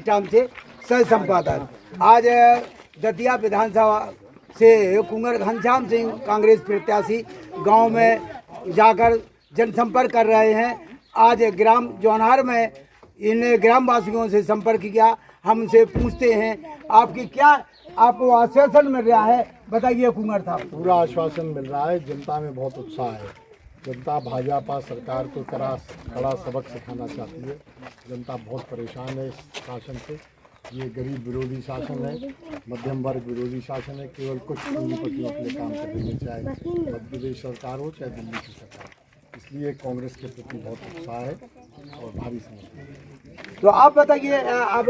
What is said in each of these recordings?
Time से सह संपादक। आज दतिया विधानसभा से कुंवर घनश्याम सिंह कांग्रेस प्रत्याशी गांव में जाकर जनसंपर्क कर रहे हैं। आज ग्राम जौनहार में इन ग्रामवासियों से संपर्क किया। हम उनसे पूछते हैं आपकी क्या आपको आश्वासन मिल रहा है, बताइए कुंवर साहब। पूरा आश्वासन मिल रहा है। जनता में बहुत उत्साह है। जनता भाजपा सरकार को कड़ा सबक सिखाना चाहती है। जनता बहुत परेशान है इस शासन से। ये गरीब विरोधी शासन है, मध्यम वर्ग विरोधी शासन है। केवल कुछ पूंजीपतियों के लिए काम कर रही है, चाहे मध्य प्रदेश सरकार हो चाहे दिल्ली की सरकार। इसलिए कांग्रेस के प्रति बहुत उत्साह है और भारी समर्थन है। तो आप बताइए, अब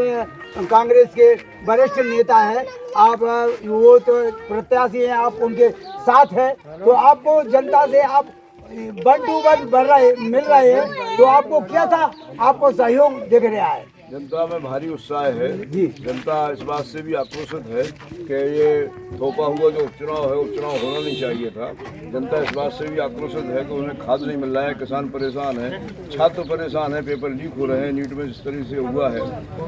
कांग्रेस के वरिष्ठ नेता हैं, आप वो तो प्रत्याशी हैं, आप उनके साथ हैं, तो आपको जनता से आप 1 to 1 मिल रहे हैं, तो आपको क्या था आपको सहयोग दिख रहा है? जनता में भारी उत्साह है। जनता इस बात से भी आक्रोशित है कि ये थोपा हुआ जो उपचुनाव है, उपचुनाव होना नहीं चाहिए था। जनता इस बात से भी आक्रोशित है कि उन्हें खाद नहीं मिल रहा है, किसान परेशान है, छात्र परेशान है, पेपर लीक हो रहे हैं, नीट में जिस तरह से हुआ है,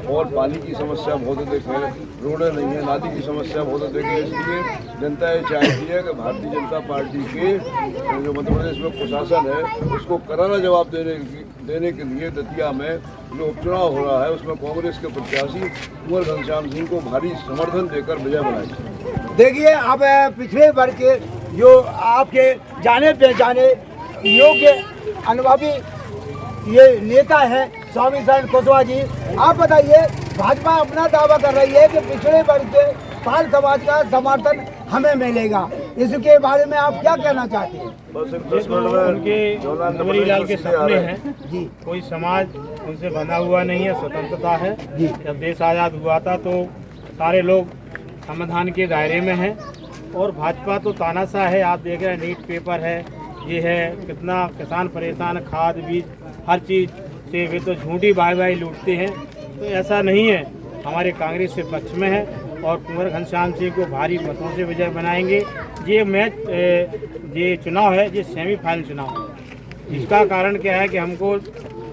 और पानी की समस्या बहुत अधिक है, रोडें नहीं है, नाली की समस्या बहुत अधिक है। इसलिए जनता ये चाहती है कि भारतीय जनता पार्टी के जो मध्य प्रदेश में प्रशासन है उसको करारा जवाब देने के लिए दतिया में जो उपचुनाव हो रहा है उसमें कांग्रेस के प्रत्याशी कुंवर घनश्याम सिंह को भारी समर्थन देकर विजय बनाई। देखिए, अब पिछड़े वर्ग के जो आपके जाने पहचाने योग्य अनुभवी ये नेता हैं स्वामी शरण कुशवाहा जी, आप बताइए, भाजपा अपना दावा कर रही है कि पिछड़े वर्ग के पाल समाज का समर्थन हमें मिलेगा, इसके बारे में आप क्या कहना चाहते हैं? बस उनके नवरीलाल के सपने हैं जी, कोई समाज उनसे बंधा हुआ नहीं है, स्वतंत्रता है जी। जब देश आज़ाद हुआ था तो सारे लोग संविधान के दायरे में हैं, और भाजपा तो तानाशाह है। आप देख रहे हैं, नीट पेपर है, ये है, कितना किसान परेशान, खाद बीज हर चीज़ से वे तो झूठी बाई लूटते हैं। तो ऐसा नहीं है, हमारे कांग्रेस से पक्ष में है और कुंवर घनश्याम सिंह को भारी मतों से विजय बनाएंगे। ये मैच ये चुनाव है, ये सेमीफाइनल चुनाव है। इसका कारण क्या है कि हमको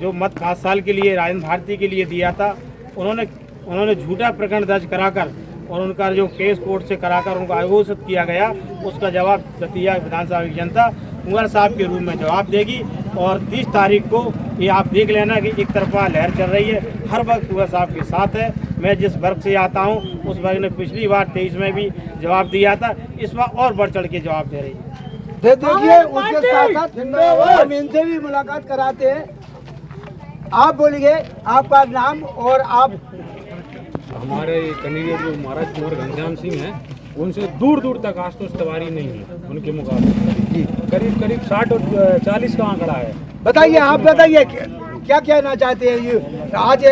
जो मत 5 साल के लिए राजेंद्र भारती के लिए दिया था, उन्होंने झूठा प्रकरण दर्ज कराकर और उनका जो केस कोर्ट से कराकर उनको आघोषित किया गया, उसका जवाब दतिया विधानसभा की जनता कुंवर साहब के रूप में जवाब देगी। और 30 तारीख को ये आप देख लेना कि एक तरफा लहर चल रही है, हर वक्त कुंवर साहब के साथ है। मैं जिस वर्ग से आता हूँ उस वर्ग ने पिछली बार 23 में भी जवाब दिया था, इस बार और बढ़ चढ़ के जवाब दे रही है। देखिए, उसके साथ साथ हम इनसे भी मुलाकात कराते हैं। आप बोलिए आपका नाम और आप। हमारे कैंडिडेट जो महाराज कुंवर घनश्याम सिंह हैं, उनसे दूर दूर तक आशुतोष तिवारी नहीं है उनके मुकाबले। करीब 60 और 40 का आंकड़ा है। बताइए, आप बताइए क्या कहना चाहते हैं? ये आज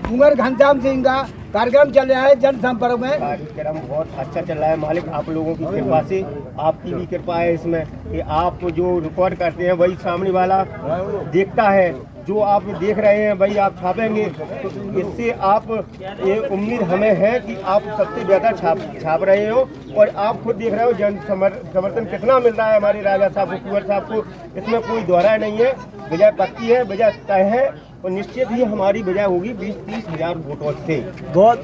कुंवर घनश्याम सिंह का कार्यक्रम चल रहा है जनसंपर्क में। कार्यक्रम बहुत अच्छा चल रहा है, मालिक आप लोगों की कृपा से, आपकी भी कृपा है इसमें कि आप जो रिकॉर्ड करते हैं वही सामने वाला देखता है। जो आप देख रहे हैं वही आप छापेंगे, तो इससे आप ये उम्मीद हमें है कि आप सबसे बेहतर छाप रहे हो। और आप खुद देख रहे हो जन समर्थन कितना मिल रहा है हमारे राजा साहब को, कुंवर साहब को। इसमें कोई दोहरा नहीं है, विजय पक्की है, विजय तय है और निश्चित ही हमारी विजय होगी 20-30 हजार वोटों से। बहुत।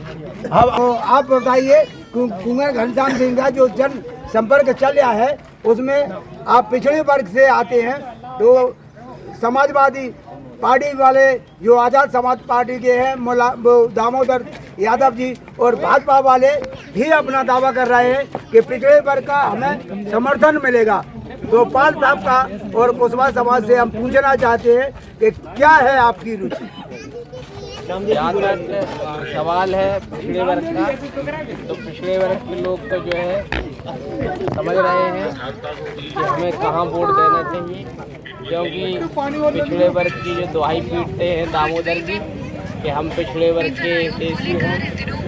अब आप बताइए, कुंवर घनश्याम सिंह का जो जन संपर्क चल रहा है उसमें आप पिछड़े वर्ग से आते हैं, तो समाजवादी पार्टी वाले जो आज़ाद समाज पार्टी के हैं दामोदर यादव जी, और भाजपा वाले भी अपना दावा कर रहे हैं कि पिछड़े वर्ग का हमें समर्थन मिलेगा। तो पाल साहब का और कुशवाहा समाज से हम पूछना चाहते हैं कि क्या है आपकी रुचि? सवाल है पिछड़े वर्ग का, तो पिछड़े वर्ग के लोग तो जो है समझ रहे हैं कि हमें कहाँ वोट देना चाहिए, क्योंकि पिछड़े वर्ग की जो दुहाई पीटते हैं दामोदर जी कि हम पिछड़े वर्ग के देशी हैं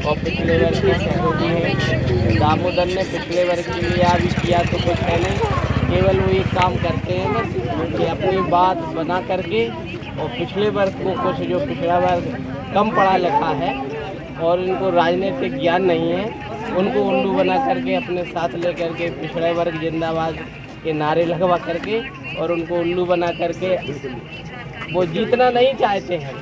और पिछड़े वर्ग के सहयोगी हैं। दामोदर ने पिछड़े वर्ग के लिए अभी किया तो कुछ है नहीं, केवल वो एक काम करते हैं बस कि अपनी बात बना करके और पिछड़े वर्ग को, कुछ जो पिछड़ा वर्ग कम पढ़ा लिखा है और इनको राजनीतिक ज्ञान नहीं है, उनको उल्लू बना करके अपने साथ लेकर के पिछड़ा वर्ग जिंदाबाद के नारे लगवा करके और उनको उल्लू बना करके वो जीतना नहीं चाहते हैं।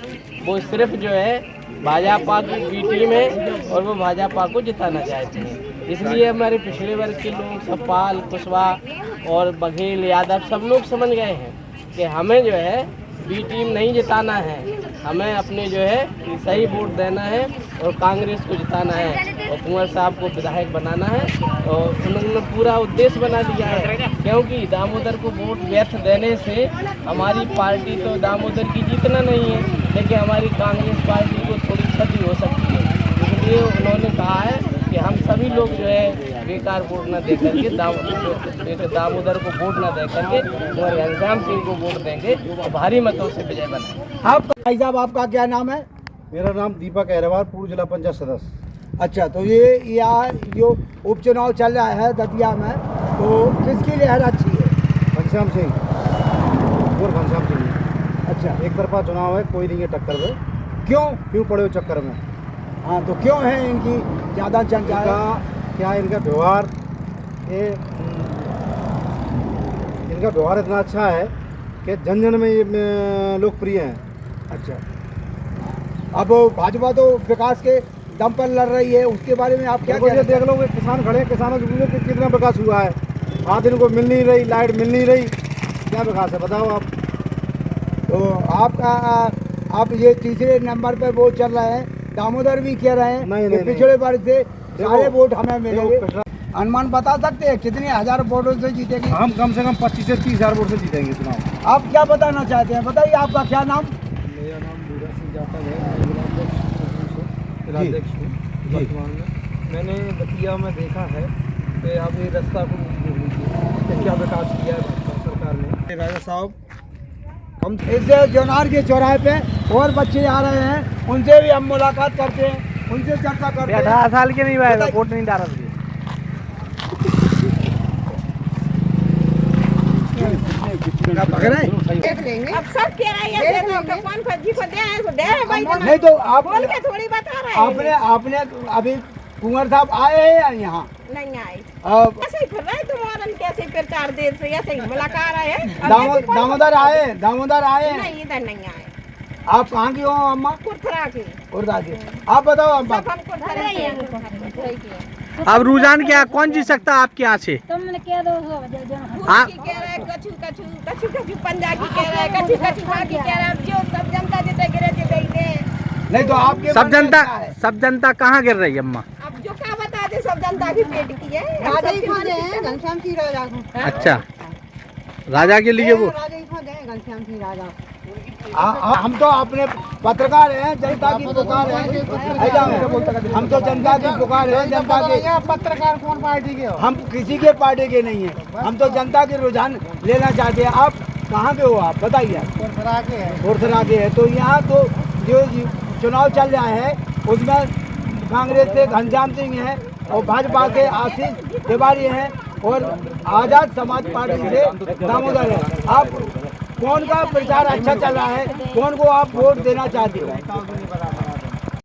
वो सिर्फ जो है भाजपा की बी टीम है और वो भाजपा को जिताना चाहते हैं। इसलिए हमारे पिछड़े वर्ग के लोग सपपाल, कुशवाहा और बघेल, यादव सब लोग समझ गए हैं कि हमें जो है बी टीम नहीं जिताना है, हमें अपने जो है सही वोट देना है और कांग्रेस को जिताना है और कुंवर साहब को विधायक बनाना है। और उन्होंने पूरा उद्देश्य बना दिया है, क्योंकि दामोदर को वोट व्यर्थ देने से हमारी पार्टी तो दामोदर की जीतना नहीं है, लेकिन हमारी कांग्रेस पार्टी को थोड़ी क्षति हो सकती है। इसलिए उन्होंने कहा है कि हम सभी लोग जो है बेकार वोट न दे करके दामोदर को वोट न दे करके कुंवर घनश्याम सिंह को वोट देंगे और भारी मतों से विजय बनाएंगे। आपका भाई साहब, आपका क्या नाम है? मेरा नाम दीपक अहरवाल, पूर्व जिला पंचायत सदस्य। अच्छा, तो ये यहाँ जो उपचुनाव चल रहा है दतिया में, तो किसकी लहर अच्छी है? घनश्याम सिंह, कुंवर घनश्याम सिंह। अच्छा, एक तरफा चुनाव है, कोई नहीं है टक्कर में। क्यों पड़े हो चक्कर में? हाँ, तो क्यों है इनकी ज़्यादा चर्चा? क्या इनका व्यवहार, इनका व्यवहार इतना अच्छा है कि जन जन में ये लोकप्रिय हैं। अच्छा, अब भाजपा तो विकास के दम पर लड़ रही है, उसके बारे में आप क्या ये देख लो कि किसान खड़े हैं, किसानों के पूछो कि कितना विकास हुआ है। आज इनको मिल नहीं रही, लाइट मिल नहीं रही, क्या विकास है बताओ आप। तो आप ये तीसरे नंबर पे वोट चल रहे हैं, दामोदर भी कह रहे हैं नहीं, कि नहीं, पिछड़े वर्ग से सारे वोट हमें मिलेंगे। देखो, अनुमान बता सकते हैं कितने हजार वोटों से जीतेंगे? हम कम से कम 25 से 30 हज़ार वोट से जीतेंगे चुनाव। आप क्या बताना चाहते हैं, बताइए आपका क्या नाम? मेरा नाम बूढ़ा सिंह जाटव है, जिलाध्यक्ष हूँ वर्तमान में। मैंने दतिया में देखा है कि अब ये रास्ता को क्या विकास किया है भाजपा सरकार ने। राजा साहब हम इस जोनार के चौराहे पे और बच्चे आ रहे हैं, उनसे भी हम मुलाकात करते हैं, उनसे चर्चा करते हैं। 18 साल के नहीं भाई, वोट नहीं डाला। देख लेंगे। अब सब कह रहे हैं कौन फर्जी को दे भाई, नहीं तो आप बोल के थोड़ी बता रहे हैं। आपने अभी कुंवर साहब आए हैं या यहाँ नहीं आए, अब ऐसे ही फिर रहे तुम्हारा, कैसे फिर 4 देर से ऐसे ही मुलाकात आए हैं। दामोदर आए नहीं, इधर नहीं आए। आप कहाँ की हो अम्मा? कुरथरा की। उर्दा की। आप बताओ अम्मा। सब हमको धरे ही हैं। अब रुझान क्या, कौन जीत सकता है आपके यहाँ से? तुमने क्या दो हाँ कह रहा है, कछु कछु कछु कछु पंजाबी कह रहा है, कछु कछु बाकी कह रहा है। जो सब जनता जितने गिरे थे गई थे। नहीं तो आपके सब जनता कहाँ गिर रही है अम्मा? अब जो क्या बता दे, सब जनता की पेट की है। राजा ही खोजे हैं घनश्याम सिंह राजा को। अच्छा, राजा के लिए वो राजा ही खोजे हैं घनश्याम सिंह राजा। हम तो अपने पत्रकार हैं, जनता की पुकार है। हम तो जनता की पुकार है, जनता के पत्रकार कौन पार्टी के हो? हम किसी के पार्टी के नहीं है, हम तो जनता के रुझान लेना चाहते हैं। आप कहाँ के हो, आप बताइए। कोरसरा के है। तो यहाँ तो जो चुनाव चल रहा है उसमें कांग्रेस से घनश्याम सिंह है और भाजपा से आशीष तिवारी हैं और आज़ाद समाज पार्टी से दामोदर है। आप कौन का प्रचार अच्छा चल रहा है, कौन को आप वोट देना चाहते हो?